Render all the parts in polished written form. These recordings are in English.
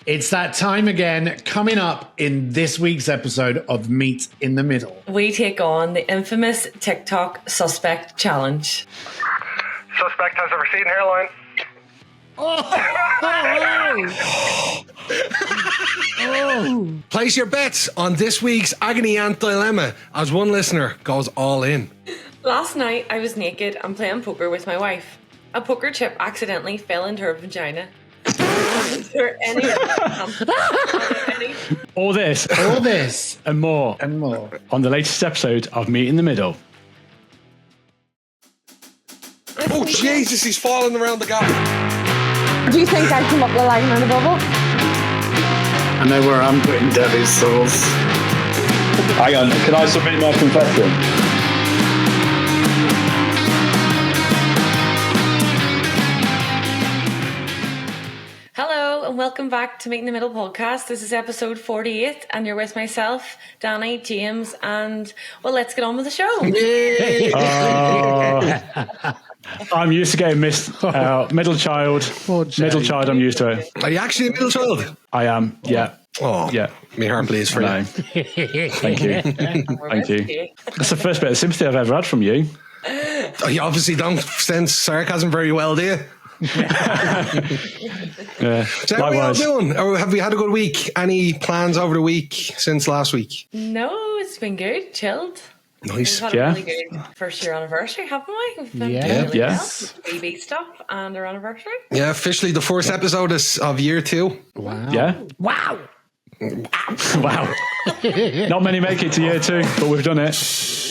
It's that time again, coming up in this week's episode of Meet in the Middle. We take on the infamous TikTok suspect challenge. Suspect has a receding hairline. Place your bets on this week's agony and dilemma as one listener goes all in. Last night, I was naked and playing poker with my wife. A poker chip accidentally fell into her vagina. Is there any... All this and more on the latest episode of Meet in the Middle. Oh, Jesus, he's falling around the gap. Do you think I'd come up the line on a bubble? I know where I'm putting Debbie's sauce. Hang on, can I submit my confession? Hello and welcome back to Meet in the Middle podcast. This is episode 48 and you're with myself, Danny, James, and well, let's get on with the show. I'm used to getting missed. Middle child. I'm used to it. Are you actually a middle child? I am, yeah. Oh, yeah. My heart bleeds for you. Thank you. Thank you. That's the first bit of sympathy I've ever had from you. Oh, you obviously don't sense sarcasm very well, do you? Yeah. So how are we all doing? Or have we had a good week? Any plans over the week since last week? No, it's been good, chilled. Nice. We've had a really good first year anniversary, haven't we? We've done really well with the BB stuff and our anniversary. Yeah, officially the first episode of year 2. Wow. Yeah. Wow. Wow. Not many make it to year 2, but we've done it.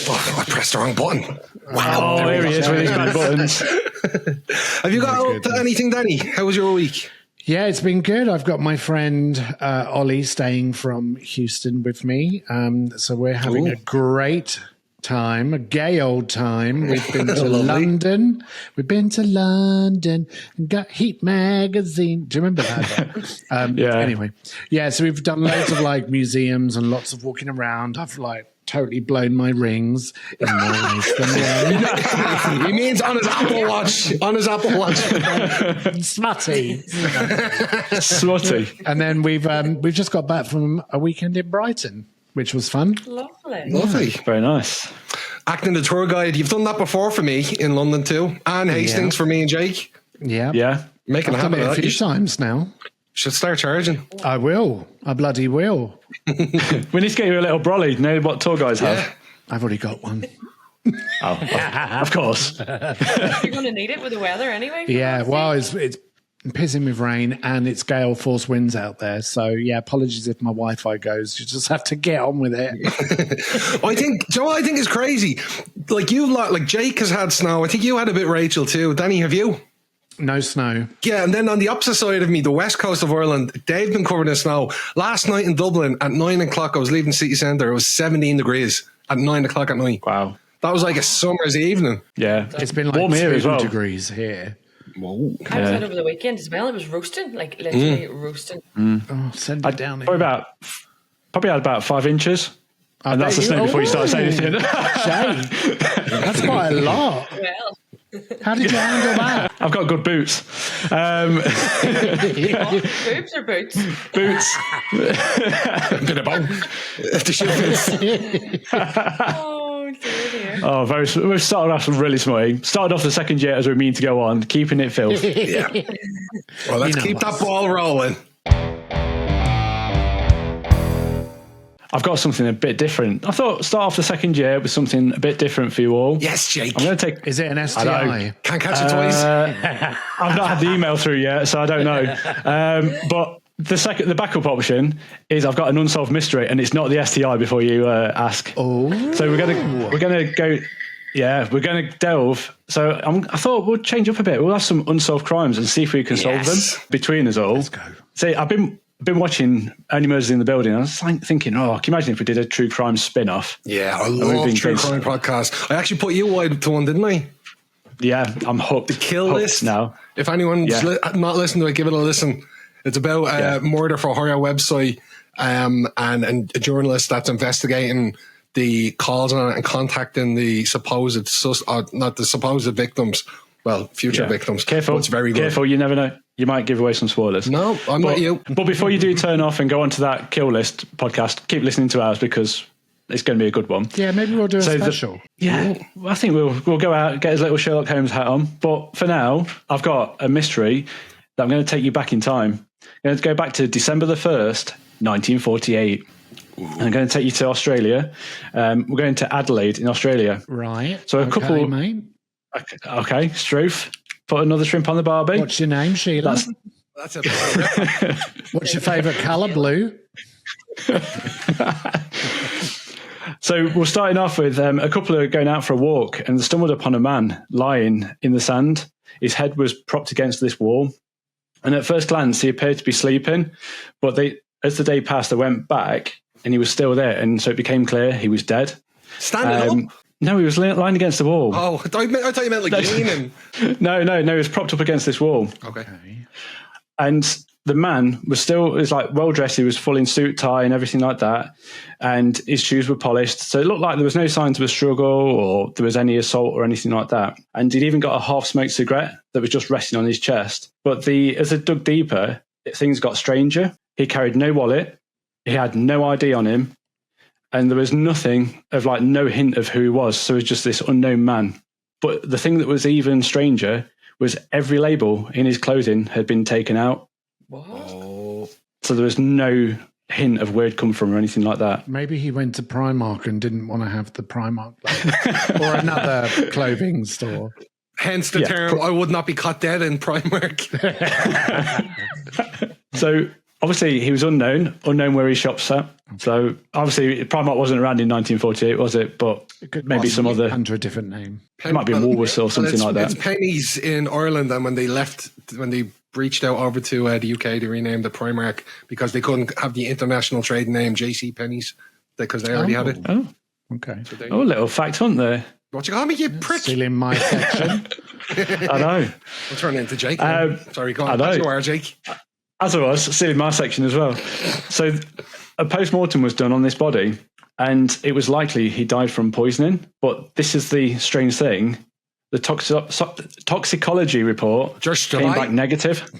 Oh, I pressed the wrong button. Wow. Oh, here he is with his big buttons. Have you got up to anything, Danny? How was your week? Yeah, it's been good. I've got my friend Ollie staying from Houston with me. So we're having a great time, a gay old time. We've been to London. We've been to London and got Heat magazine. Do you remember that? Yeah. Anyway, yeah. So we've done loads of like museums and lots of walking around. I've like totally blown my rings in more ways than one. He means on his Apple Watch. On his Apple Watch. Smutty. And then we've just got back from a weekend in Brighton, which was fun. Lovely. Very nice. Acting the tour guide. You've done that before for me in London too. And Hastings for me and Jake. Yeah. Yeah. Making I've a habit done of it that. a few times now. Should start charging. I will. I bloody will. We need to get you a little brolly. You know what tour guides have? Yeah. I've already got one. Oh, of course. You're going to need it with the weather anyway. Yeah, well, it's pissing with rain and it's gale force winds out there. So, yeah, apologies if my Wi-Fi goes. You just have to get on with it. I think, do you know what I think is crazy? Like Jake has had snow. I think you had a bit, Rachel, too. Danny, have you? No snow. Yeah, and then on the opposite side of me, the west coast of Ireland, they've been covered in snow. Last night in Dublin at 9 o'clock, I was leaving city centre. It was 17 degrees at 9 o'clock at night. Wow. That was like a summer's evening. Yeah. It's been like warm here as 2 well. degrees here. Whoa. I was out over the weekend as well. It was roasting, like literally roasting. Oh, send it down here. Probably had about 5 inches. And that's the snow before you start saying anything. Shame. That's quite a lot. Well, How did you handle that? I've got good boots. boobs or boots? Boots. Bit of both. The shoe fits. Oh, dear. Oh, we've started off really smutty. Started off the second year as we mean to go on, keeping it filth. Yeah. Well, let's keep that ball rolling. I've got something a bit different. I thought start off the second year with something a bit different for you all. Yes, Jake. I'm going to take. Is it an STI? Can't catch it twice. I've not had the email through yet, so I don't know. But the backup option is I've got an unsolved mystery, and it's not the STI. Before you ask, so we're gonna go. Yeah, we're going to delve. So I thought we'll change up a bit. We'll have some unsolved crimes and see if we can solve them between us all. Let's go. See, I've been watching Only Murders in the Building. I was like thinking, can you imagine if we did a true crime spin-off? Yeah, I love true crime podcasts. I actually put you wide to one, didn't I? Yeah, I'm hooked. The Kill List. Now. If anyone's not listening to it, give it a listen. It's about a murder for hire website and a journalist that's investigating the calls on it and contacting the supposed, not the supposed victims, Well, future victims. Careful. It's very good. Careful, you never know. You might give away some spoilers. No, I'm not you. But before you do turn off and go onto that Kill List podcast, keep listening to ours because it's going to be a good one. Yeah, maybe we'll do a special. I think we'll go out, get his little Sherlock Holmes hat on. But for now, I've got a mystery that I'm going to take you back in time. I'm going to go back to December the 1st, 1948. I'm going to take you to Australia. We're going to Adelaide in Australia. Right. So a couple... mate. Okay, Struth. Put another shrimp on the barbie. What's your name, Sheila? That's a What's your favourite colour? Blue. So we're starting off with a couple are going out for a walk and they stumbled upon a man lying in the sand. His head was propped against this wall. And at first glance, he appeared to be sleeping. But as the day passed, they went back and he was still there. And so it became clear he was dead. Standing up? No, he was lying against the wall. Oh, I thought you meant like leaning. No, he was propped up against this wall. Okay. And the man was like well dressed. He was full in suit, tie, and everything like that. And his shoes were polished. So it looked like there was no signs of a struggle or there was any assault or anything like that. And he'd even got a half-smoked cigarette that was just resting on his chest. But as it dug deeper, things got stranger. He carried no wallet. He had no ID on him. And there was nothing of no hint of who he was. So it was just this unknown man. But the thing that was even stranger was every label in his clothing had been taken out. What? Oh. So there was no hint of where it'd come from or anything like that. Maybe he went to Primark and didn't want to have the Primark label. Or another clothing store. Hence the term, I would not be caught dead in Primark. So obviously he was unknown where his shop's at. So obviously Primark wasn't around in 1948, was it? But it could maybe some other... under a different name. It might be Woolworths or something like that. It's Pennies in Ireland, and when they breached out over to the UK, they renamed it Primark because they couldn't have the international trade name JC Pennies because they already had it. Oh, okay. So a little fact hunt there. What you call me, you prick? Still in my section. I know. I'll turn into Jake. Sorry, go on. I know. You are, Jake. As I was, still in my section as well. So a post-mortem was done on this body and it was likely he died from poisoning. But this is the strange thing. The toxicology report came back negative.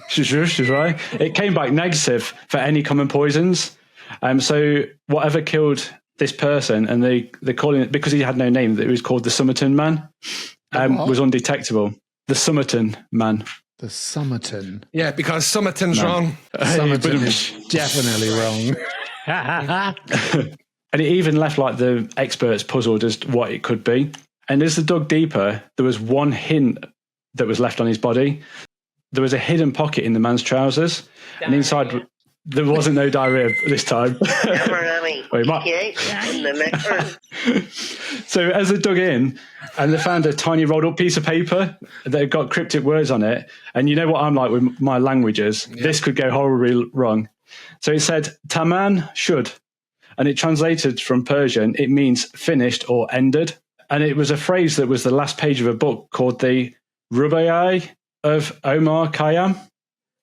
Right. It came back negative for any common poisons. So whatever killed this person, and they're calling it, because he had no name, that it was called the Somerton Man, was undetectable. The Somerton Man. The Somerton. Yeah, because Somerton's wrong. Somerton is definitely wrong. And it even left the experts puzzled as to what it could be. And as they dug deeper, there was one hint that was left on his body. There was a hidden pocket in the man's trousers. Diarrhea. And inside, there wasn't no diarrhea this time. So as they dug in, and they found a tiny rolled up piece of paper that had got cryptic words on it. And you know what I'm like with my languages. Yeah. This could go horribly wrong. So it said, Taman should. And it translated from Persian, it means finished or ended. And it was a phrase that was the last page of a book called the Rubaiyat of Omar Khayyam.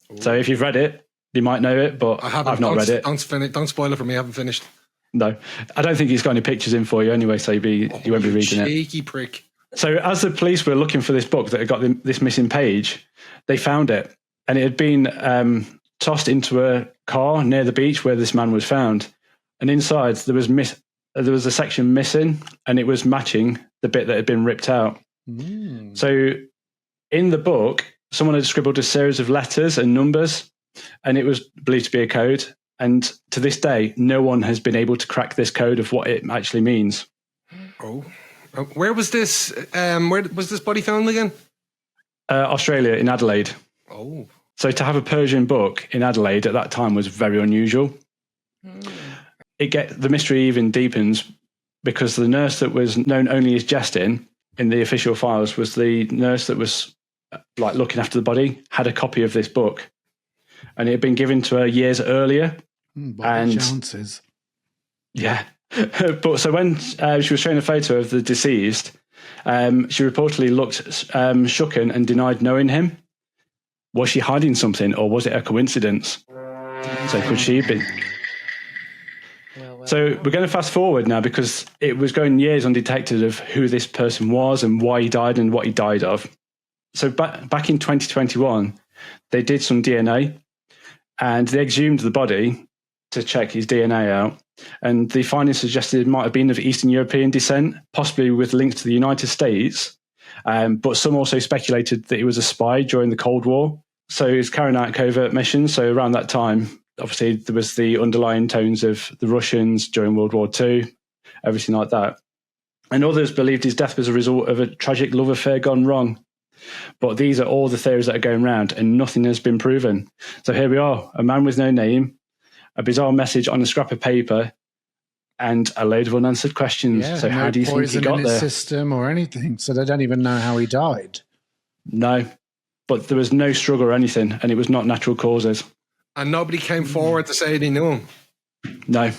Ooh. So if you've read it, you might know it, but I've not read it. Don't spoil it for me. I haven't finished. No, I don't think he's got any pictures in for you anyway, so you won't be reading it. Cheeky prick. So as the police were looking for this book that had got this missing page, they found it. And it had been tossed into a car near the beach where this man was found. And inside there was a section missing, and it was matching the bit that had been ripped out. Mm. So in the book, someone had scribbled a series of letters and numbers, and it was believed to be a code. And to this day, no one has been able to crack this code of what it actually means. Oh, where was this? Where was this body found again? Australia, in Adelaide. Oh. So to have a Persian book in Adelaide at that time was very unusual. Mm. The mystery even deepens because the nurse that was known only as Justin in the official files was the nurse that was looking after the body, had a copy of this book, and it had been given to her years earlier. And chances. Yeah. But so when she was showing a photo of the deceased, she reportedly looked shooken and denied knowing him. Was she hiding something, or was it a coincidence? So could she have been? So we're going to fast forward now because it was going years undetected of who this person was and why he died and what he died of. So back in 2021, they did some DNA and they exhumed the body to check his DNA out. And the findings suggested it might have been of Eastern European descent, possibly with links to the United States. But some also speculated that he was a spy during the Cold War. So he was carrying out covert missions. So around that time, obviously, there was the underlying tones of the Russians during World War II, everything like that. And others believed his death was a result of a tragic love affair gone wrong. But these are all the theories that are going around, and nothing has been proven. So here we are, a man with no name, a bizarre message on a scrap of paper, and a load of unanswered questions. Yeah, so how do you think he got in his there? system or anything, so they don't even know how he died. No, but there was no struggle or anything, and it was not natural causes. And nobody came forward to say they knew him. No,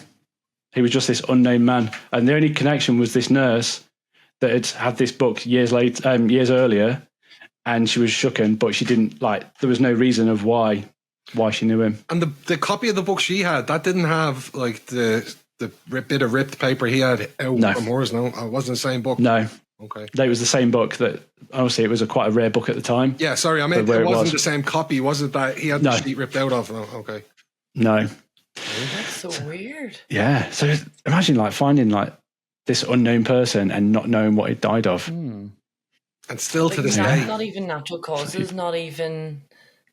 he was just this unknown man, and the only connection was this nurse that had this book years earlier, and she was shooken, but she didn't there was no reason of why she knew him. And the copy of the book she had, that didn't have like the bit of ripped paper he had out from hers. No, it wasn't the same book. No. Okay. It was the same book that, obviously, it was quite a rare book at the time. Yeah, sorry, I meant it wasn't the same copy. Wasn't that he had the sheet ripped out of? Oh, okay. No. That's so weird. Yeah. So imagine finding this unknown person and not knowing what he died of. And still to this day. Not even natural causes, not even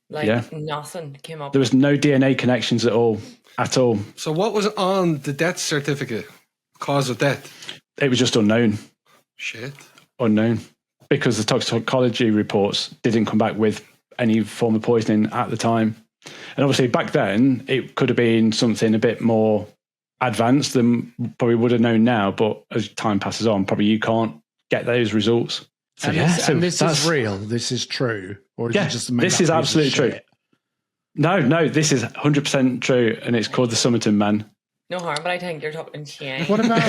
nothing came up. There was no DNA connections at all. So what was on the death certificate? Cause of death? It was just unknown. Shit. Unknown. Because the toxicology reports didn't come back with any form of poisoning at the time. And obviously back then, it could have been something a bit more advanced than probably would have known now. But as time passes on, probably you can't get those results. So, and this is real. This is true. Or is it just this is absolutely true. No, this is 100% true. And it's called the Somerton Man. No harm, but I think you're talking shit. What about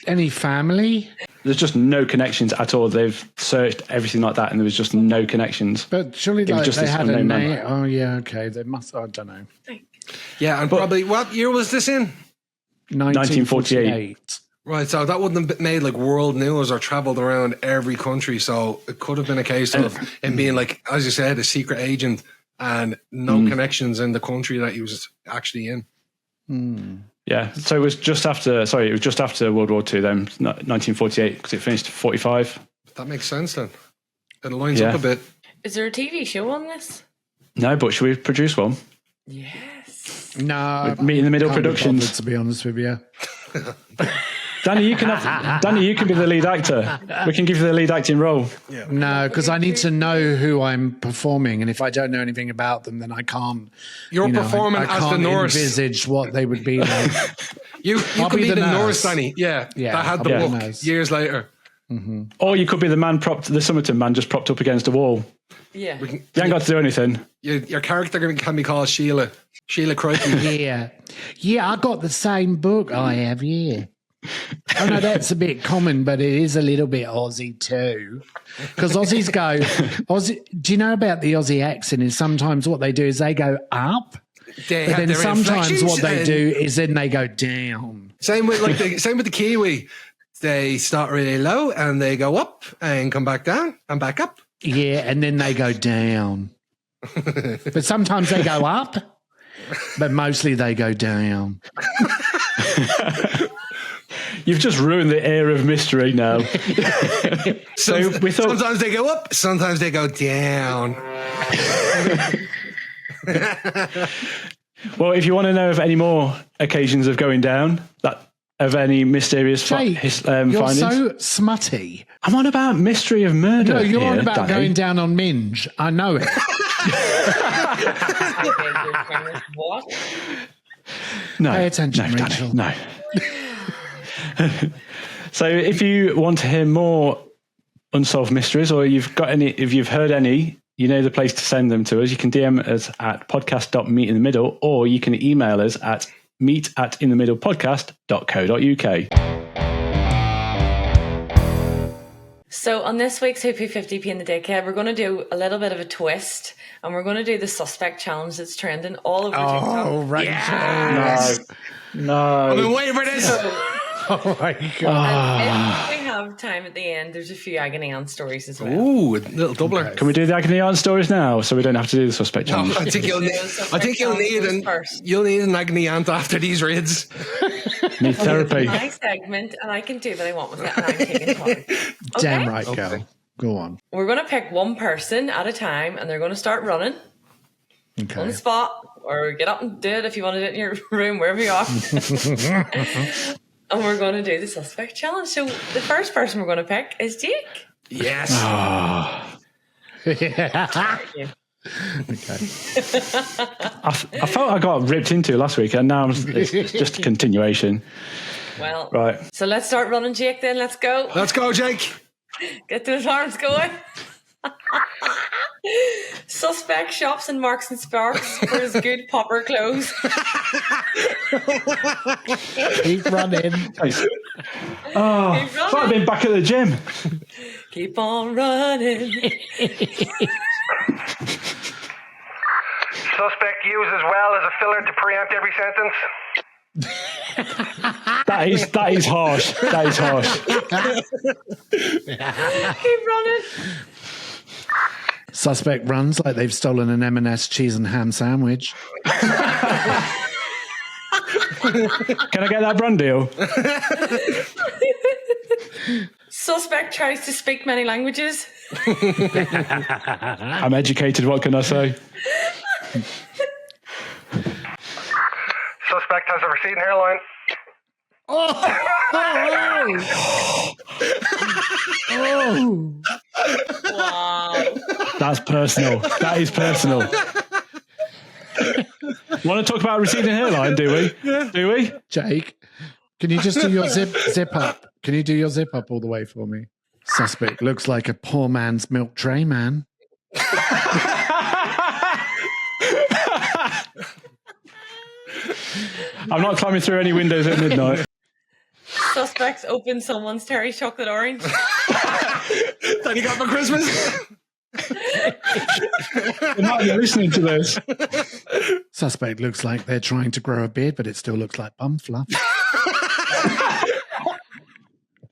any family? There's just no connections at all. They've searched everything like that, and there was just no connections. But surely they had a name. Oh yeah, okay. They must. I don't know. Yeah, and probably what year was this in? 1948. Right, so that wouldn't have made world news or travelled around every country. So it could have been a case of him being as you said, a secret agent and no connections in the country that he was actually in. Yeah, so it was just after World War II then, 1948, because it finished 45. That makes sense then. It lines up a bit. Is there a TV show on this? No, but should we produce one? Yes. No. With Meet in the Middle Productions. To be honest with you. Danny, you can be the lead actor. We can give you the lead acting role. Yeah. No, because I need to know who I'm performing, and if I don't know anything about them, then I can't. You're performing as the nurse. Envisage what they would be like. you could be the nurse, Danny. Yeah, that had the book years later. Mm-hmm. Or you could be the man the Somerton Man just propped up against a wall. Yeah, you ain't got to do anything. Your character can be called Sheila Crichton. Yeah, I got the same book. I have, yeah. I know that's a bit common, but it is a little bit Aussie too. Because Aussies go, do you know about the Aussie accent? Is sometimes what they do is they go up, but then sometimes what they do is then they go down. Same with the Kiwi. They start really low and they go up and come back down and back up. Yeah, and then they go down. But sometimes they go up, but mostly they go down. You've just ruined the air of mystery now. So we thought sometimes they go up, sometimes they go down. Well, if you want to know of any more occasions of going down, of any mysterious findings. You're so smutty. I'm on about mystery of murder. No, you're on about Danny. going down on Minge. I know it. What? No. Pay attention, Rachel. No. So if you want to hear more unsolved mysteries, or if you've heard any, you know the place to send them to us. You can DM us at podcast.meetinthemiddle, or you can email us at meet@inthemiddlepodcast.co.uk. So on this week's Hoopy 50p in the Dickhead, we're going to do a little bit of a twist, and we're going to do the suspect challenge that's trending all over TikTok. Oh, right. Yes. No. I've been waiting for this. Oh my God. And if we have have time at the end, there's a few agony aunt stories as well. Ooh, a little doubler. Can we do the agony aunt stories now so we don't have to do the suspect No, challenge? I think you'll need an agony aunt after these raids. Need therapy. My segment, and I can do what I want with it, and I'm taking charge. Damn right, girl. Go on. We're going to pick one person at a time, and they're going to start running on Okay. the spot, or get up and do it if you want to do it in your room, wherever you are. And we're going to do the suspect challenge. So the first person we're going to pick is Jake. Yes. Okay. I felt I got ripped into last week, and now it's just a continuation. Well, Right. So let's start running, Jake, then. Let's go. Let's go, Jake. Get those arms going. Suspect shops in Marks and Sparks for his good popper clothes. Keep running. Oh, thought I'd been back at the gym. Keep on running. Suspect used as well as a filler to preempt every sentence. That is harsh. That is harsh. Keep running. Suspect runs like they've stolen an M&S cheese and ham sandwich. Can I get that brand deal? Suspect tries to speak many languages. I'm educated. What can I say? Suspect has a receding hairline. Wow. That's personal. That is personal. Want to talk about receding hairline? Do we? Yeah. Do we? Jake, can you just do your zip up? Can you do your zip up all the way for me? Suspect looks like a poor man's milk tray man. I'm not climbing through any windows at midnight. Suspects open someone's Terry's chocolate orange. That you got for Christmas? They might be listening to this. Suspect looks like they're trying to grow a beard, but it still looks like bum fluff.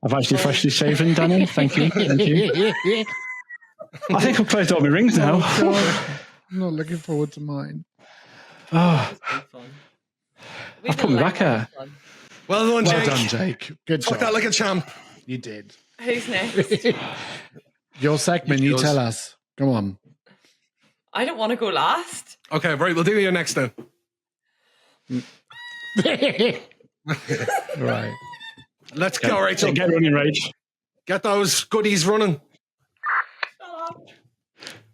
I've actually freshly shaven, Danny. Thank you. Thank you. I think I've closed all my rings now. I'm not looking forward to mine. Oh, I've put my back hair. Well done, Jake. Well done, Jake. Good Fuck job. that like a champ. You did. Who's next? Your segment, you tell us. Go on. I don't want to go last. Okay, right, we'll do you next then. Right. Let's go, Rachel. Get running, Rach. Get those goodies running.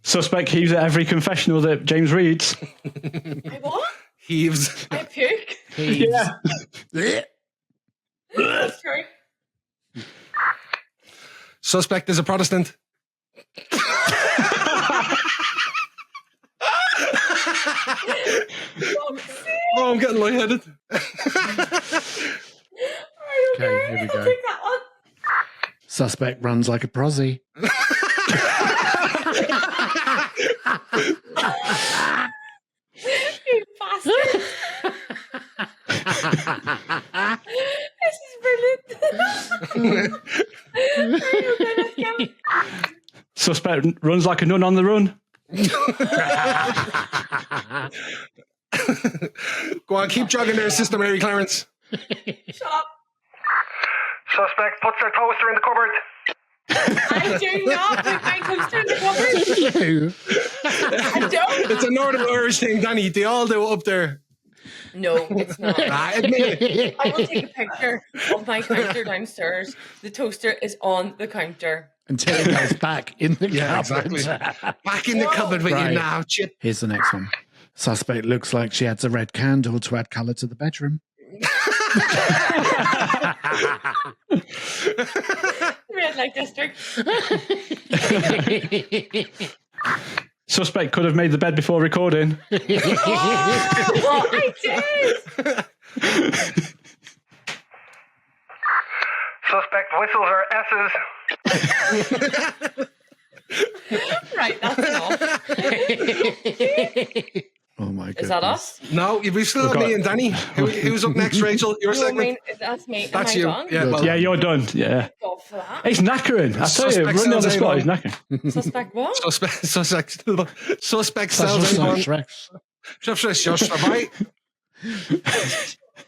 Suspect heaves at every confessional that James reads. I what? Heaves. I puke. Yeah. That's true. Suspect is a Protestant. Oh, I'm getting lightheaded. Okay, here we go. I'll take that one. Suspect runs like a prosy. You bastard. This is brilliant. Suspect runs like a nun on the run. Go on, keep jogging there, Sister Mary Clarence. Shut up. Suspect puts their toaster in the cupboard. I do not put my toaster in the cupboard. You. I don't. It's a Northern Irish thing, Danny. They all do it up there. No, it's not. Admit it. I will take a picture of my counter downstairs. The toaster is on the counter. Until it goes back in the Yeah, cupboard. exactly. Back in the cupboard with Right. you now, chip. Here's the next one. Suspect looks like she adds a red candle to add colour to the bedroom. Red light district. Suspect could have made the bed before recording. Oh, I did. Suspect whistles her S's. Right, that's enough. Oh my Is that us? No, we still have me and Danny. Who's up next, Rachel? Your No, I segment? mean, that's me. That's Am I you. done? Yeah, well, Yeah, you're done. Yeah. Go for that. He's knackering. I tell you, Suspect running on the sounds spot, anyone. he's knackering. Suspect what? suspect sells anyone. Right?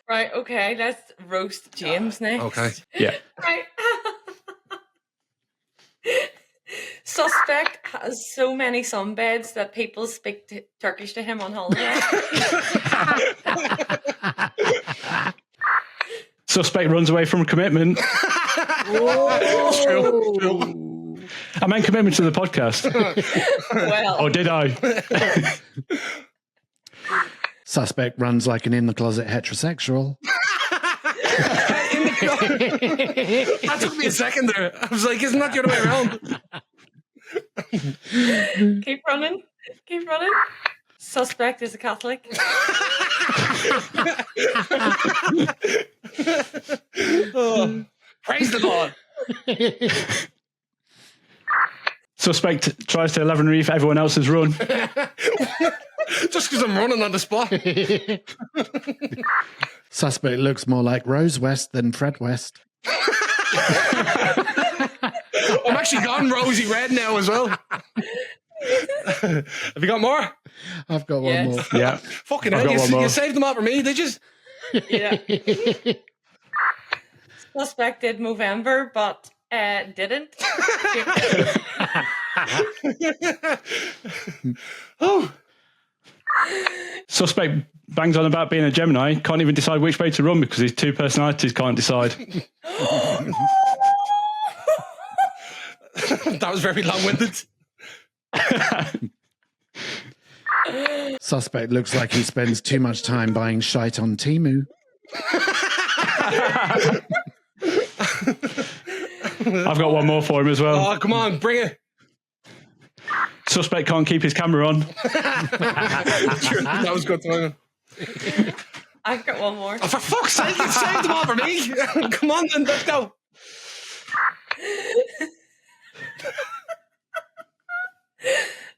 Right, okay, let's roast James next. Okay. Yeah. Right. Suspect has so many sunbeds that people speak Turkish to him on holiday. Suspect runs away from commitment. It's true. I meant commitment to the podcast. Well, Or did I? Suspect runs like an in-the-closet heterosexual. That took me a second there. I was like, isn't that the other way around? keep running. Keep running. Suspect is a Catholic. Praise the Lord. Suspect tries to 11 reef everyone else's run. Just because I'm running on the spot. Suspect looks more like Rose West than Fred West. I'm actually gone rosy red now as well. Have you got more? I've got one more. Yeah. Fucking I've hell, got one more. you saved them all for me, did you? Yeah. Suspect did Movember, but didn't. Oh. Suspect bangs on about being a Gemini, can't even decide which way to run because his two personalities can't decide. That was very long-winded. Suspect looks like he spends too much time buying shite on Temu. I've got one more for him as well. Oh, come on, bring it. Suspect can't keep his camera on. That was good timing. I've got one more. Oh, for fuck's sake, you saved them all for me. Come on, then, let's go.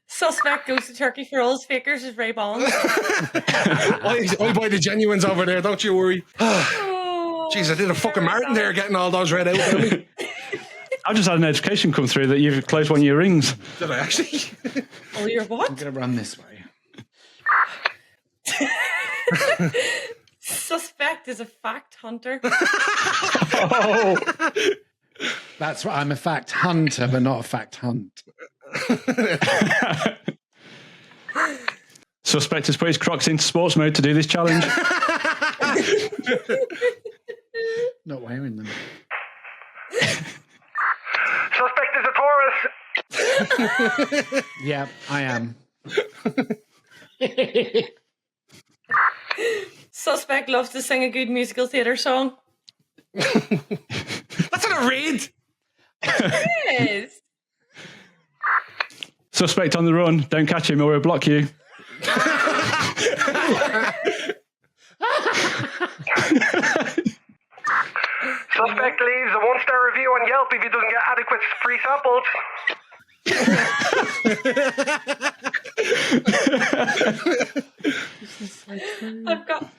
Suspect goes to Turkey for all his fakers is Ray Bond. I buy the genuines over there, don't you worry. Jeez, I did a fucking marathon there getting all those read out for me. I just had an education come through that you've closed one of your rings. Did I actually? Oh, you're what? I'm going to run this way. Suspect is a fact hunter. Oh. That's right. I'm a fact hunter, but not a fact hunt. Suspect has put his Crocs into sports mode to do this challenge. Not wearing them. Suspect is a Taurus. Yeah, I am. Suspect loves to sing a good musical theatre song. That's what I read. Yes. Suspect on the run. Don't catch him or he'll block you. Suspect leaves a 1-star review on Yelp if he doesn't get adequate free samples.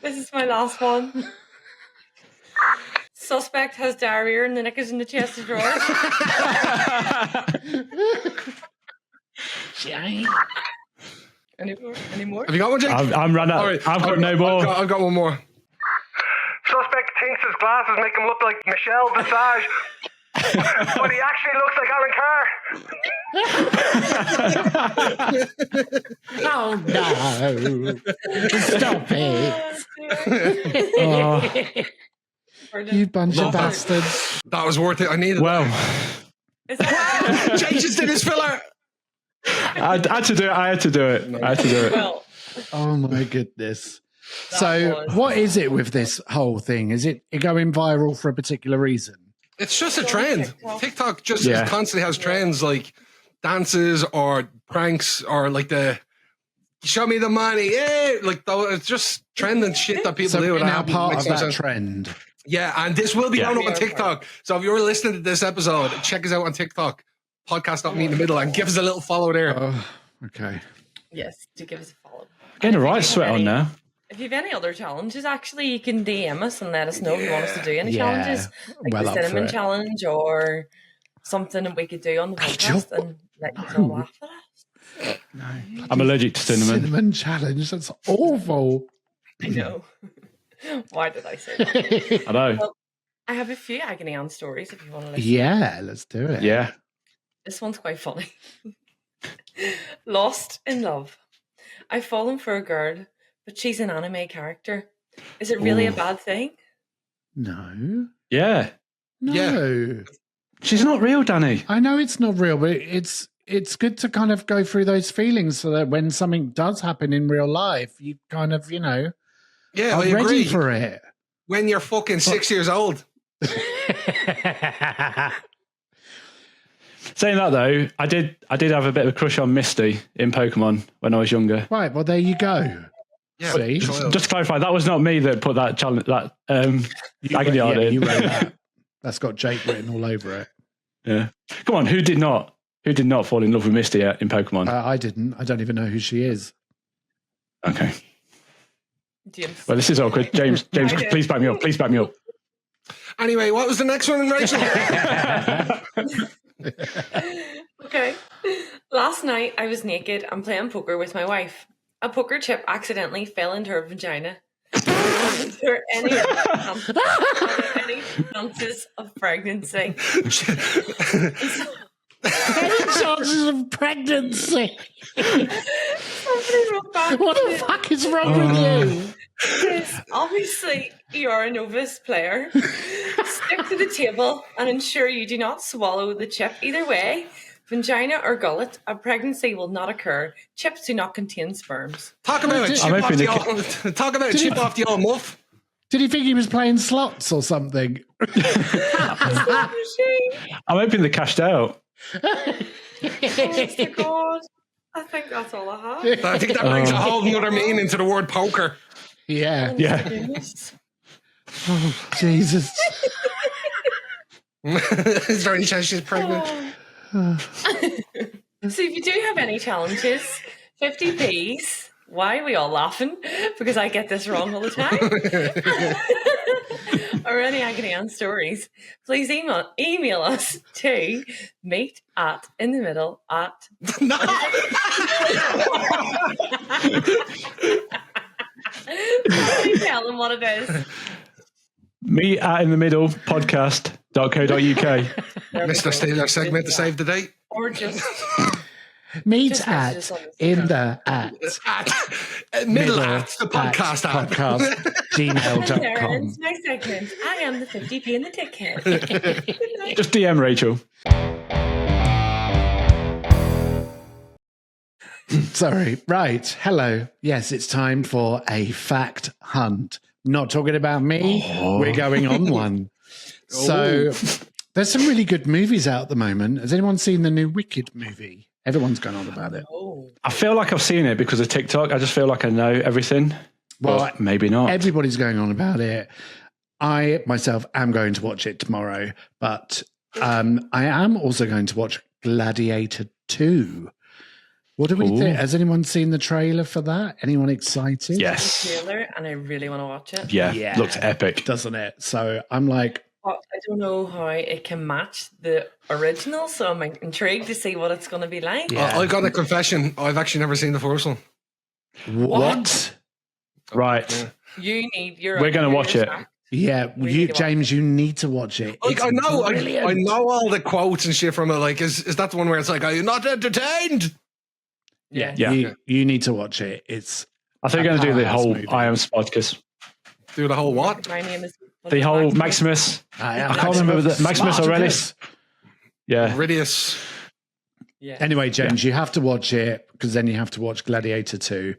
This is my last one. Suspect has diarrhea and the knickers in the chest of drawers. Any more? Have you got one, Jake? I'm run out. All right, I've got no more. I've got one more. Suspect thinks his glasses make him look like Michelle Visage, but he actually looks like Alan Carr. Oh, no. Stop it. You bunch of bastards. That was worth it. I needed Well, that. Jake just did his filler. I had to do it. Well, Oh, my goodness. So what is it with this whole thing? Is it going viral for a particular reason? It's just a trend. TikTok just Yeah. constantly has trends like dances or pranks or like the show me the money. Yeah, like it's just trending shit that people So do. we're that now part makes of no that sense. trend. Yeah, and this will be Yeah. going up on TikTok. So if you're listening to this episode, check us out on TikTok. Podcast.me in the middle and give us a little follow there. Oh, okay. yes, do give us a follow. Getting a right sweat on now. If you have any other challenges, actually, you can DM us and let us know if you want us to do any challenges. Like well the up for cinnamon it. challenge or something that we could do on the podcast and let you all laugh at us. I'm allergic to cinnamon. Cinnamon challenge. That's awful. I know. Why did I say that? I know. Well, I have a few agony aunt stories if you want to listen. Yeah, let's do it. Yeah. This one's quite funny. Lost in love. I've fallen for a girl, but she's an anime character. Is it really a bad thing? No. Yeah. No. She's not real, Danny. I know it's not real, but it's good to kind of go through those feelings so that when something does happen in real life, you kind of, Yeah, are I ready agree. for it. When you're fucking 6 years old. Saying that though, I did have a bit of a crush on Misty in Pokemon when I was younger. Right, well, there you go. Yeah, See? child. Just to clarify, that was not me that put that challenge, that agony art in. You wrote that. That's got Jake written all over it. Yeah. Come on, who did not fall in love with Misty in Pokemon? I didn't. I don't even know who she is. Okay. James. Well, this is awkward. James, please back me up. Please back me up. Anyway, what was the next one, Rachel? Okay. Last night I was naked and playing poker with my wife. A poker chip accidentally fell into her vagina. Are there any chances of pregnancy? Any chances of pregnancy? Somebody wrote back. What the fuck is wrong with you? Yes, obviously, you are a novice player. Stick to the table and ensure you do not swallow the chip. Either way, vagina or gullet, a pregnancy will not occur. Chips do not contain sperms. Talk about a chip off the old muff. Did he think he was playing slots or something? I'm hoping they cashed out. Honest to God, I think that's all I have. I think that brings a whole other meaning to the word poker. Yeah. Yeah. Oh, Jesus. Is there any chance she's pregnant? So if you do have any challenges, 50p's. Why are we all laughing? Because I get this wrong all the time. Or any agony aunt stories, please email us to meet@inthemiddle@. No. Tell them what it is. Me at in the middle podcast.co.uk. Mr. Steeler segment to save the date. Or just Meet Just at message us on in the at Middle at the podcast at. podcast There gmail.com. ends my segment. I am the 50p and the dickhead. Good night. Just DM Rachel. Sorry. Right. Hello. Yes, it's time for a fact hunt. Not talking about me. We're going on one. So there's some really good movies out at the moment. Has anyone seen the new Wicked movie? Everyone's going on about it. I feel like I've seen it because of TikTok. I just feel like I know everything. Well, But maybe not. Everybody's going on about it. I myself am going to watch it tomorrow, but I am also going to watch Gladiator 2. What do we think? Has anyone seen the trailer for that? Anyone excited? Yes. Trailer, and I really want to watch it. Yeah. Looks epic. Doesn't it? So I'm like, But I don't know how it can match the original, so I'm intrigued to see what it's going to be like. Yeah. I got a confession. I've actually never seen the first one. what? Right. You need your. We're gonna watch it. Yeah, We need to watch James, you need to watch it. Like, It's I know brilliant. all the quotes and shit from it. Like, is that the one where it's like, are you not entertained? Yeah. You need to watch it. It's I think we're going to do the powerhouse whole movie. I am Spartacus. Do the whole what? My name is. The whole Maximus. I can't remember the Maximus Aurelius. Yeah. Iridius. Yeah. Anyway, James, you have to watch it because then you have to watch Gladiator 2.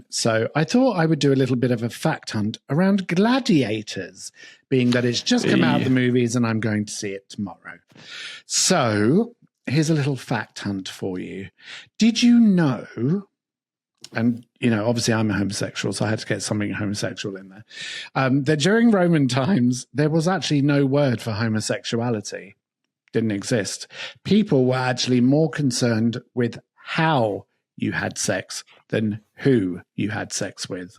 So I thought I would do a little bit of a fact hunt around gladiators, being that it's just come out of the movies and I'm going to see it tomorrow. So here's a little fact hunt for you. Did you know, and you know, obviously I'm a homosexual, so I had to get something homosexual in there, that during Roman times, there was actually no word for homosexuality. Didn't exist. People were actually more concerned with how you had sex than who you had sex with.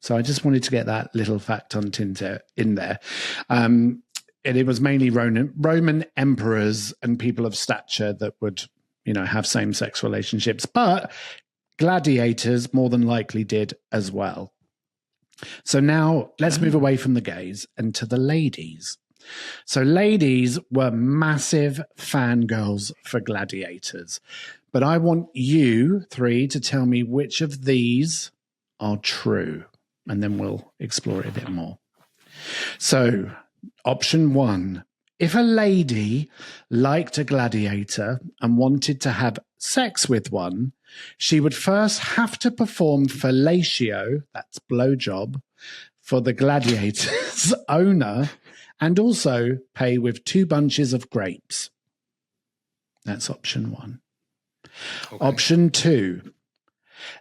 So I just wanted to get that little fact on Tinder in there. And it was mainly Roman emperors and people of stature that would, have same-sex relationships. But gladiators more than likely did as well. So now let's move away from the gays and to the ladies. So ladies were massive fangirls for gladiators. But I want you three to tell me which of these are true. And then we'll explore it a bit more. So option 1, if a lady liked a gladiator and wanted to have sex with one, she would first have to perform fellatio, that's blowjob, for the gladiator's owner, and also pay with 2 bunches of grapes. That's option 1. Okay. Option 2,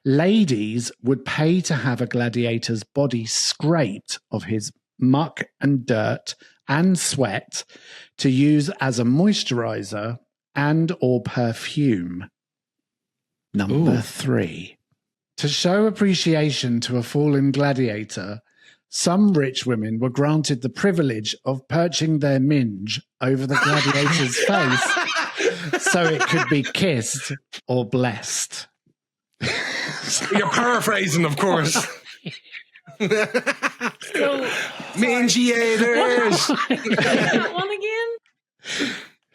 ladies would pay to have a gladiator's body scraped of his muck and dirt and sweat to use as a moisturizer and or perfume. Number 3, to show appreciation to a fallen gladiator, some rich women were granted the privilege of perching their minge over the gladiator's face so it could be kissed or blessed. You're paraphrasing, of course. Mingiators. That one again?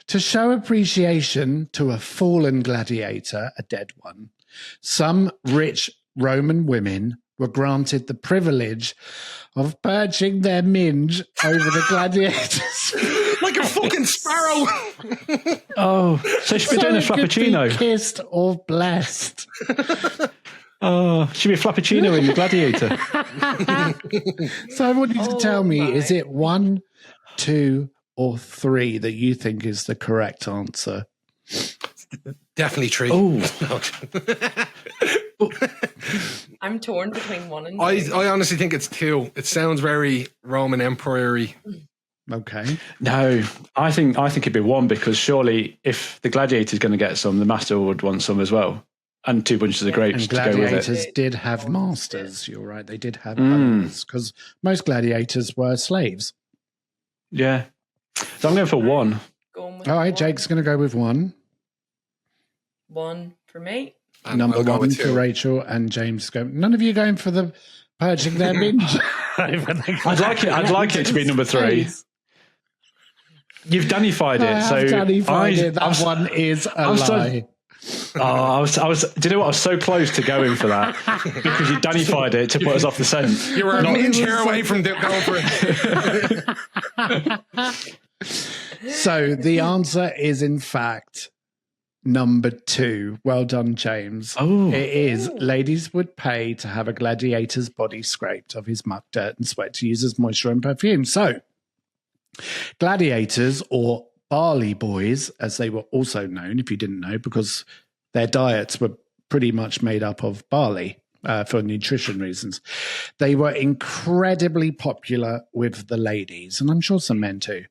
To show appreciation to a fallen gladiator, a dead one, some rich Roman women were granted the privilege of perching their minge over the gladiators. Like a fucking sparrow. Oh, so she'd be doing a frappuccino. Could be kissed or blessed. Oh, she'd be a frappuccino in the gladiator. So I want you to tell me, is it 1, 2, or 3 that you think is the correct answer? Definitely 3. I'm torn between 1 and 2. I honestly think it's 2. It sounds very Roman Emperor-y. Okay. No, I think it'd be 1, because surely if the gladiator's going to get some, the master would want some as well. And 2 bunches of grapes and to go with it. Gladiators did have masters. You're right. They did have owners, because most gladiators were slaves. Yeah. So I'm going for 1. All right, Jake's going to go with 1. 1 for me. And Number we'll 1 for Rachel, and James go. None of you going for the purging their minge. I'd like it to be number 3. You've Dannified it. That one is a lie. I was. Do you know what? I was so close to going for that because you Dannified it to put us off the scent. You were an inch here away from going for it. So the answer is, in fact, number 2. Well done, James. Oh. It is. Ladies would pay to have a gladiator's body scraped of his muck, dirt, and sweat to use as moisture and perfume. So, gladiators, or barley boys, as they were also known, if you didn't know, because their diets were pretty much made up of barley for nutrition reasons. They were incredibly popular with the ladies, and I'm sure some men too.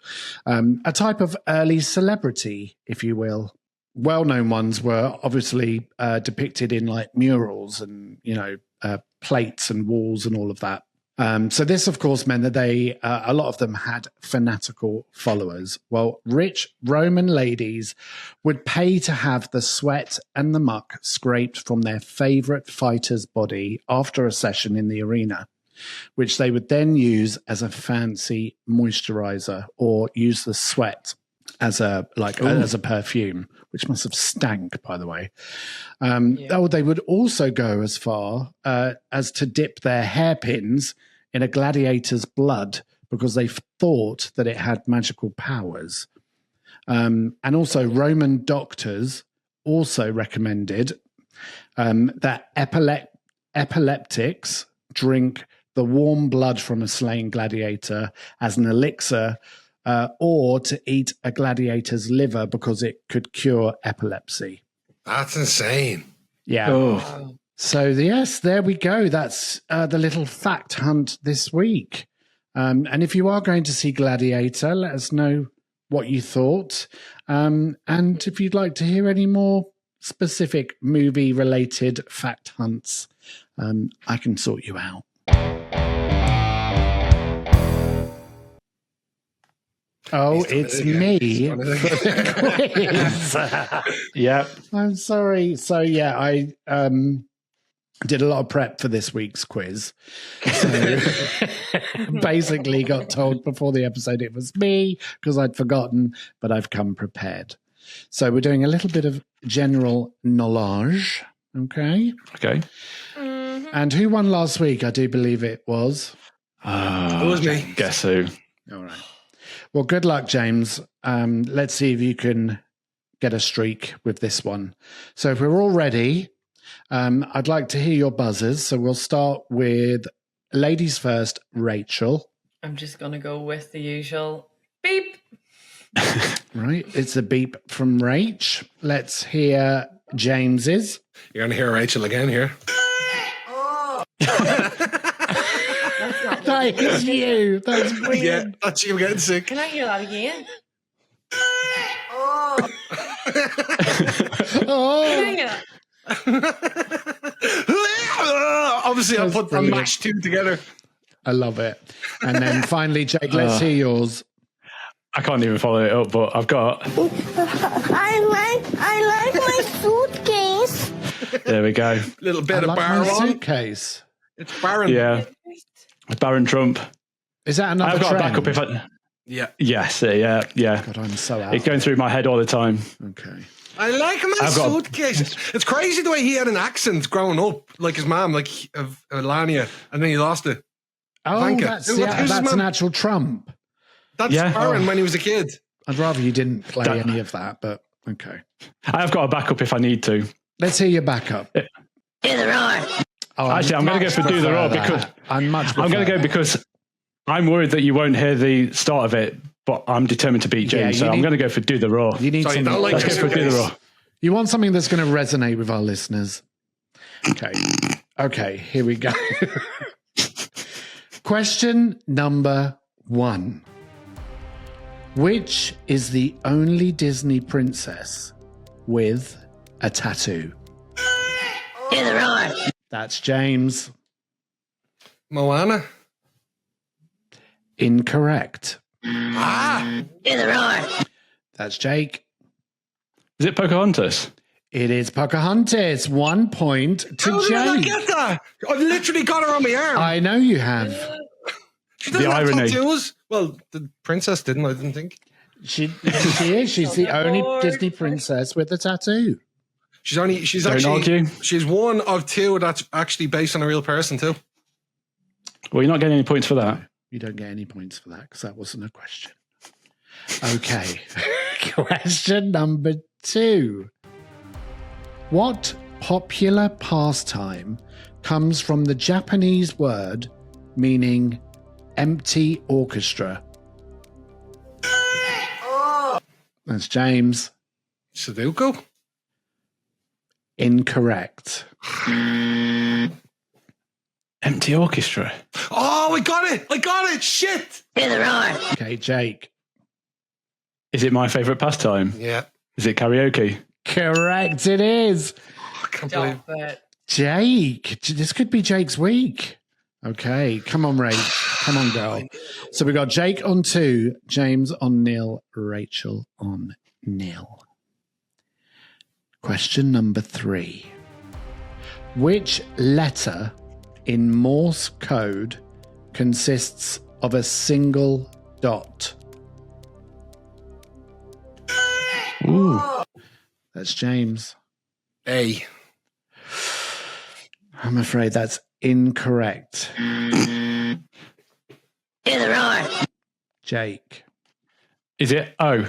A type of early celebrity, if you will. Well-known ones were obviously depicted in like murals and, plates and walls and all of that. So this, of course, meant that a lot of them had fanatical followers. Well, rich Roman ladies would pay to have the sweat and the muck scraped from their favorite fighter's body after a session in the arena, which they would then use as a fancy moisturizer or use the sweat as a perfume, which must have stank, by the way. They would also go as far as to dip their hairpins in a gladiator's blood because they thought that it had magical powers. And also Roman doctors also recommended that epileptics drink the warm blood from a slain gladiator as an elixir, or to eat a gladiator's liver because it could cure epilepsy. That's insane. Yeah. Oh. So, yes, there we go. That's the little fact hunt this week. And if you are going to see Gladiator, let us know what you thought. And if you'd like to hear any more specific movie-related fact hunts, I can sort you out. Oh, it's me for the quiz. Yeah. I'm sorry. So, yeah, I did a lot of prep for this week's quiz. So basically got told before the episode it was me because I'd forgotten, but I've come prepared. So we're doing a little bit of general knowledge. Okay. Okay. And who won last week? I do believe it was. It was me. Guess who? All right. Well, good luck, James. Let's see if you can get a streak with this one. So if we're all ready, I'd like to hear your buzzers. So we'll start with ladies first, Rachel. I'm just going to go with the usual beep. Right. It's a beep from Rach. Let's hear James's. You're going to hear Rachel again here. That is you. That's weird. Yeah, that's you getting sick. Can I hear that again? Can I hear that? Obviously, I That's put the brilliant. mashed two together. I love it. And then finally, Jake, let's hear yours. I can't even follow it up, but I've got. I like my suitcase. There we go. Little bit I of like bar my on. suitcase. It's Baron. Yeah. Baron Trump. Is that another I've got a trend? backup if I. Yeah. Yes, yeah. God, I'm so out. It's going through my head all the time. Okay. I like my I've got- suitcase. It's crazy the way he had an accent growing up, like his mom, like of Melania, and then he lost it. Oh, Vanka. that's, Who's his that's an mum? actual Trump. That's Yeah. Baron when he was a kid. I'd rather you didn't play That- any of that, but okay. I've got a backup if I need to. Let's hear your backup. Oh, Actually, I'm going to go for Do the Raw because I'm I'm going to go because I'm worried that you won't hear the start of it, but I'm determined to beat James, you so I'm need- going to go for Do the Raw. You need So you something. don't like Let's go for Do the Raw. You want something that's going to resonate with our listeners. Okay, here we go. Question number 1. Which is the only Disney princess with a tattoo? That's James. Moana. Incorrect. Ah, That's Jake. Is it Pocahontas? It is Pocahontas. 1 point to how did I not Jake. get that? I've literally got her on my arm. I know you have. She doesn't The have irony. tattoos. Well, the princess didn't. I didn't think. She is. She's the only Disney princess with a tattoo. She's Don't actually. argue. She's one of two that's actually based on a real person too. Well, you're not getting any points for that. You don't get any points for that because that wasn't a question. Okay. Question number 2. What popular pastime comes from the Japanese word meaning empty orchestra? That's James. Sudoku. Incorrect. Empty orchestra. Oh, I got it! I got it! Shit! Okay, Jake. Is it my favourite pastime? Yeah. Is it karaoke? Correct, it is. I can't believe. Stop it. Jake. This could be Jake's week. Okay, come on, Rach. Come on, girl. So we got Jake on 2, James on 0, Rachel on 0. Question number 3. Which letter in Morse code consists of a single dot? Ooh. That's James. A. I'm afraid that's incorrect. Jake. Is it O?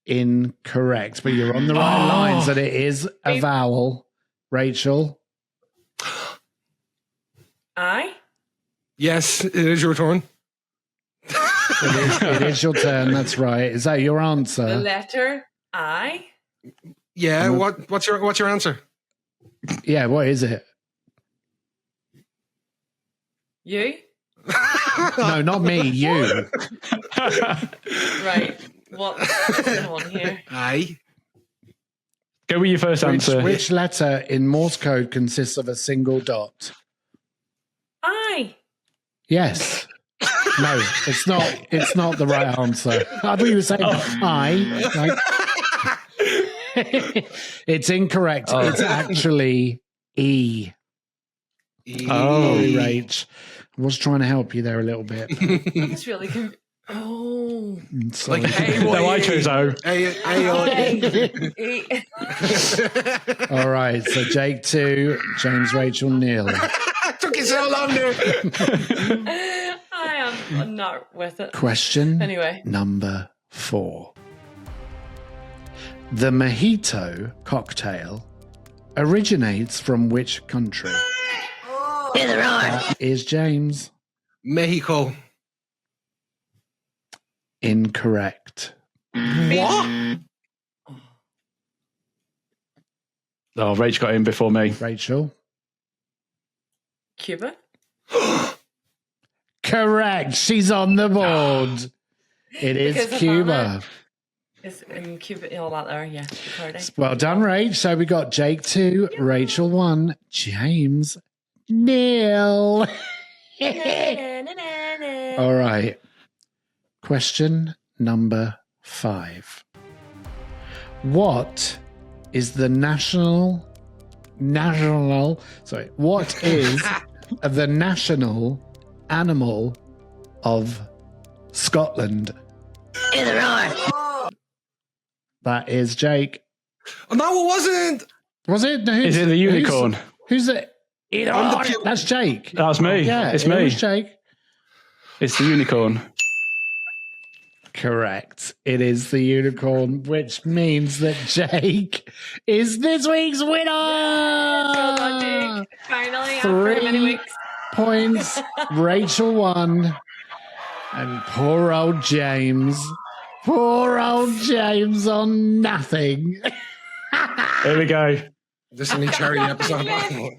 Incorrect, but you're on the right lines that it is a vowel. Rachel. I? Yes, it is your turn. It is your turn. That's right. Is that your The answer? letter I? Yeah. What's your answer? Yeah. What is it? You? No, not me. You. Right. What's going on here? Aye. Go with your first answer. Which letter in Morse code consists of a single dot? I. Yes. No, it's not. It's not the right answer. I thought you were saying I. Like, it's incorrect. It's actually E. Sorry, Rach. I was trying to help you there a little bit. I was really Sorry. Like, hey, No, I chose O. All right. So Jake 2, James, Rachel, Neil. Took you so long there. I am not with it. Question Anyway. number 4. The mojito cocktail originates from which country? That is James. Mexico. Incorrect. What? Oh, Rach got in before me. Rachel. Cuba? Correct. She's on the board. It is Because of Cuba. Havana. Is in Cuba, all that there, yeah. Well done, Rach. So we got Jake 2, Rachel 1, James, Neil. All right. Question number 5. What is the what is the national animal of Scotland? That is Jake. Oh, no, it wasn't. Was it? No, Is it the unicorn? Who's it? That's Jake. That's me. Yeah, it's it me. was Jake. It's the unicorn. Correct. It is the unicorn, which means that Jake is this week's winner. Well done, Jake. Finally, after many 3 weeks. points. Rachel 1. And poor old James. Poor old James on nothing. Here we go. This is a charity episode.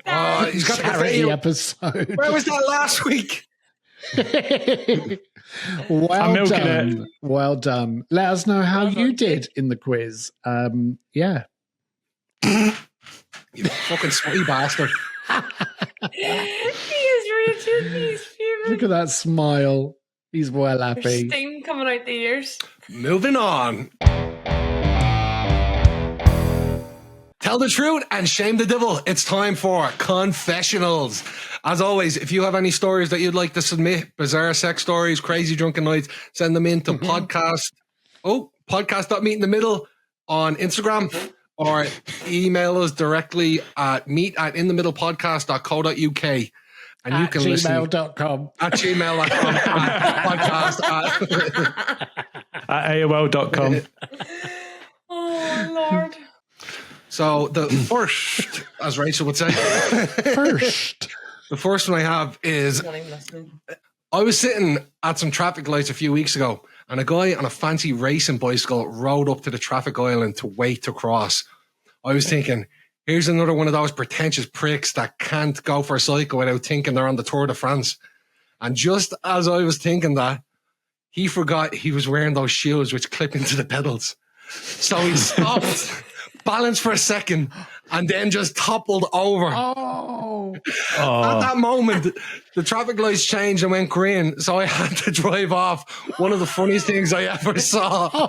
Oh, he's got Charity the episode. Where was that last week? Well milking done. Well done. Let us know how you did in the quiz. Yeah. You fucking sweaty bastard. He is raging. He's fuming. Look at that smile. He's well There's happy. steam coming out the ears. Moving on. Tell the truth and shame the devil. It's time for Confessionals. As always, if you have any stories that you'd like to submit, bizarre sex stories, crazy drunken nights, send them in to podcast.meetinthemiddle on Instagram, or email us directly at meet@inthemiddlepodcast.co.uk. And you can listen gmail.com. at gmail.com podcast At AOL.com. Oh, Lord. So the first, as Rachel would say, First. the first one I have is Not even listening. I was sitting at some traffic lights a few weeks ago, and a guy on a fancy racing bicycle rode up to the traffic island to wait to cross. I was thinking, here's another one of those pretentious pricks that can't go for a cycle without thinking they're on the Tour de France. And just as I was thinking that, he forgot he was wearing those shoes which clip into the pedals. So he stopped, balanced for a second, and then just toppled over. Oh. At that moment, the traffic lights changed and went green, so I had to drive off. One of the funniest things I ever saw. You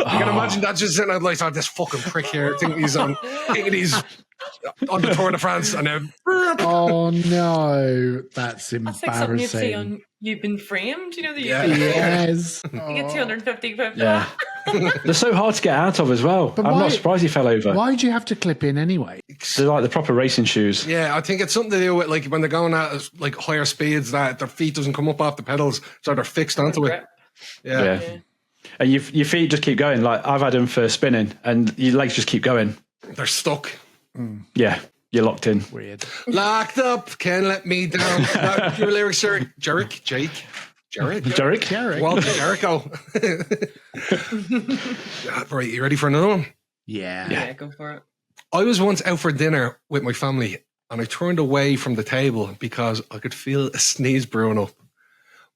can imagine that, just sitting out like, oh, this fucking prick here, thinking he's on the Tour de France, and then Oh, no. That's That's like something you'd see embarrassing. on You've Been Framed. You know the Yeah. Yes. You get 250 quid for Yeah. that. They're so hard to get out of as well. I'm why- not surprised he fell over. Why do you have to clip in anyway? They're like the proper racing shoes. yeah, I think it's something to do with like when they're going at like higher speeds, that their feet doesn't come up off the pedals, so they're fixed onto it. Grip. Yeah. Yeah. And your feet just keep going. Like I've had them for spinning, and your legs just keep going. They're stuck. Yeah, you're locked in. Weird. Locked up, can't let me down. Your lyrics are Jerick. Walter Jericho. Right, you ready for another one? Yeah. Yeah, go for it. I was once out for dinner with my family, and I turned away from the table because I could feel a sneeze brewing up.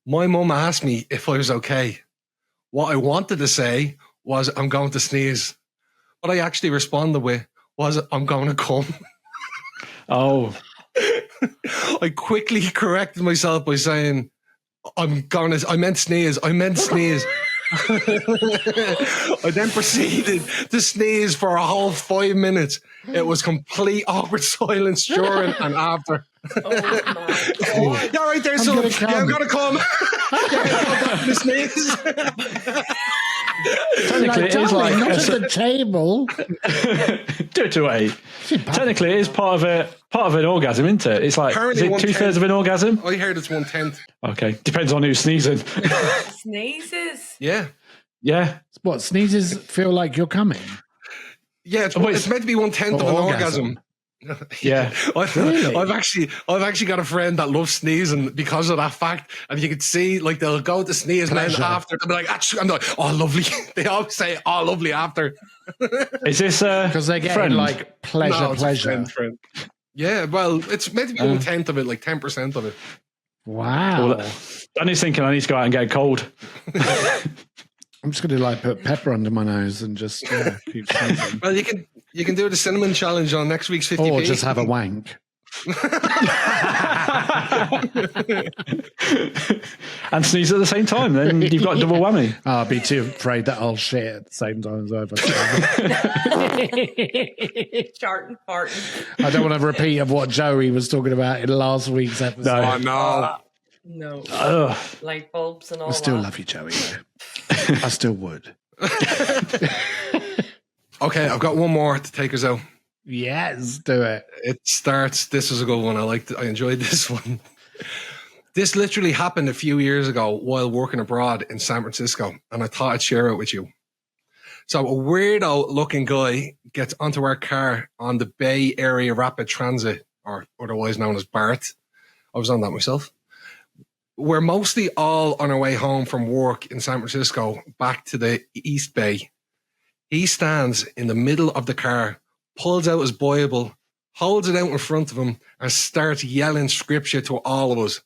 My mum asked me if I was okay. What I wanted to say was, I'm going to sneeze. what I actually responded with was, I'm going to come. Oh, I quickly corrected myself by saying, I meant sneeze. I then proceeded to sneeze for a whole 5 minutes. It was complete awkward silence during and after. Oh my God. Yeah, right there, son. Yeah, I'm gonna come. Yeah, the sneeze. technically it is like not at the table. do it to 8. Technically, it is part of an orgasm, isn't it? It's like, Apparently is it 2/3 of an orgasm? I heard it's 1/10. Okay, depends on who's sneezing. Sneezes. Yeah. Yeah. What, sneezes feel like you're coming? Yeah, it's meant to be 1/10 of an orgasm. Yeah. Really? I've actually got a friend that loves sneezing because of that fact, and you can see like they'll go to sneeze and then after they'll be like, "Achoo," I'm like, oh lovely. They always say, oh lovely after. Is this Because they're getting friend? like pleasure, No, it's a pleasure. friend. Yeah, well, it's meant to be 1/10 of it, like 10% of it. Wow. Danny's thinking I need to go out and get a cold. I'm just going to like put pepper under my nose and just keep sneezing. Well, you can do the cinnamon challenge on next week's 50p. Or just have a wank. And sneeze at the same time, then you've got double whammy. I'll be too afraid that I'll shit at the same time as over. Chart and farting. I don't want a repeat of what Joey was talking about in last week's episode. No. Oh no. No. Ugh. Light bulbs and all I still that. love you, Joey, though. I still would. Okay, I've got one more to take us out. Yes, do it. It starts. This was a good one. I enjoyed this one. This literally happened a few years ago while working abroad in San Francisco, and I thought I'd share it with you. So a weirdo-looking guy gets onto our car on the Bay Area Rapid Transit, or otherwise known as BART. I was on that myself. We're mostly all on our way home from work in San Francisco back to the East Bay. He stands in the middle of the car, pulls out his Bible, holds it out in front of him, and starts yelling scripture to all of us.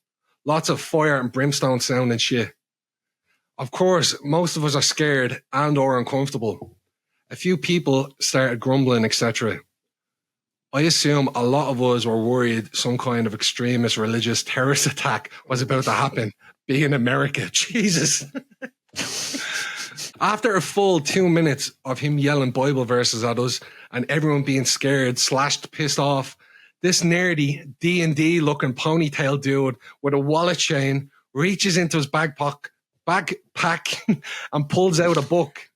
Lots of fire and brimstone sound and shit. Of course, most of us are scared and or uncomfortable. A few people started grumbling, etc. I assume a lot of us were worried some kind of extremist religious terrorist attack was about to happen, being America. Jesus. After a full 2 minutes of him yelling Bible verses at us and everyone being scared, slashed, pissed off, this nerdy D&D looking ponytail dude with a wallet chain reaches into his backpack and pulls out a book.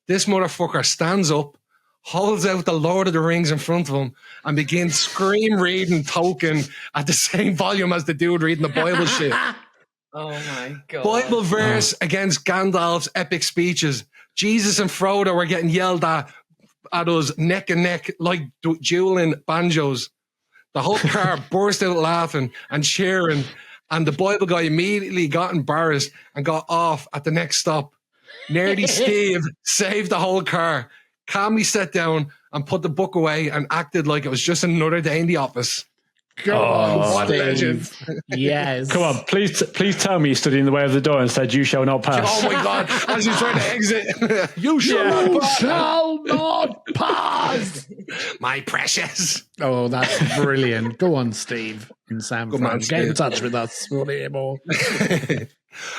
This motherfucker stands up, holds out the Lord of the Rings in front of him, and begins scream reading Tolkien at the same volume as the dude reading the Bible shit. Oh my God. Bible verse against Gandalf's epic speeches. Jesus and Frodo were getting yelled at us neck and neck like dueling banjos. The whole car burst out laughing and cheering, and the Bible guy immediately got embarrassed and got off at the next stop. Nerdy Steve saved the whole car, calmly sat down and put the book away and acted like it was just another day in the office. Go on, what a Steve. legend. Yes. Come on, please tell me you stood in the way of the door and said, "You shall not pass." Oh my God, as he's trying to exit. You You shall not pass. My precious. Oh, that's brilliant. Go on, Steve in San Good man, Fran. Get in Steve. touch with us. We'll hear more.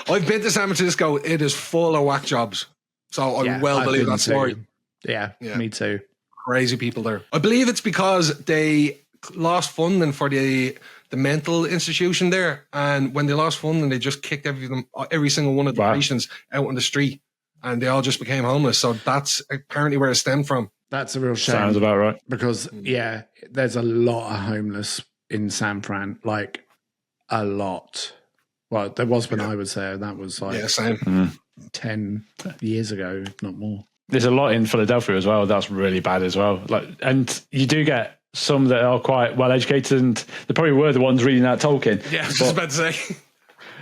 I've been to San Francisco. It is full of whack jobs. So I Yeah, well I've believe been that story. too. Yeah, me too. Crazy people there. I believe it's because they lost funding for the mental institution there. And when they lost funding, they just kicked every single one of the patients out on the street. And they all just became homeless. So that's apparently where it stemmed from. That's a real shame. Sounds about right. Because, there's a lot of homeless in San Fran. Like, a lot. Well, there was when I was there. That was like same. 10 years ago, if not more. There's a lot in Philadelphia as well. That's really bad as well. And you do get some that are quite well educated, and they probably were the ones reading that Tolkien. Yeah, I was just about to say.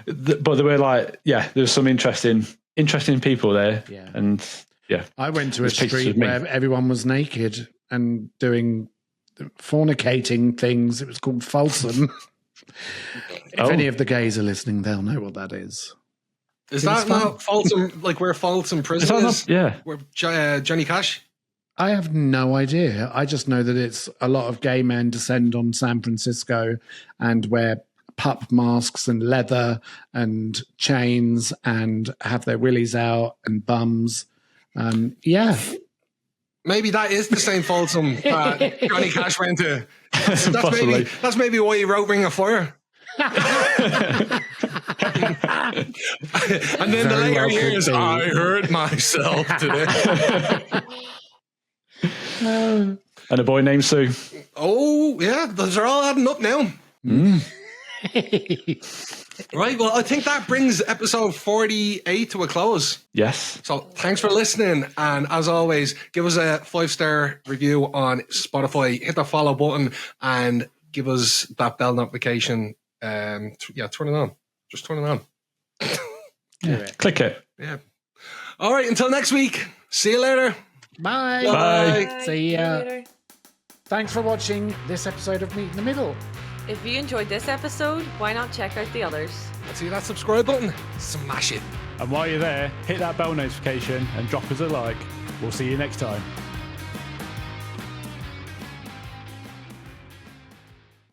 But they were like, there's some interesting people there. Yeah. And I went to a There's pictures street of me. where everyone was naked and doing fornicating things. It was called Folsom. If any of the gays are listening, they'll know what that is. Is that not Folsom, like where Folsom Prison is? Yeah. Where Johnny Cash I have no idea. I just know that it's a lot of gay men descend on San Francisco and wear pup masks and leather and chains and have their willies out and bums. Yeah. Maybe that is the same Folsom Johnny Cash went to. That's maybe why he wrote Ring of Fire. And then the later years, I hurt myself today. And a boy named Sue. Oh, yeah, those are all adding up now. Right, well, I think that brings episode 48 to a close. Yes. So thanks for listening. And as always, give us a 5-star review on Spotify. Hit the follow button and give us that bell notification. Turn it on. Just turn it on. Click it. Yeah. All right, until next week. See you later. Bye. Bye. See ya. Later. Thanks for watching this episode of Meet in the Middle. If you enjoyed this episode, why not check out the others? See that subscribe button? Smash it. And while you're there, hit that bell notification and drop us a like. We'll see you next time.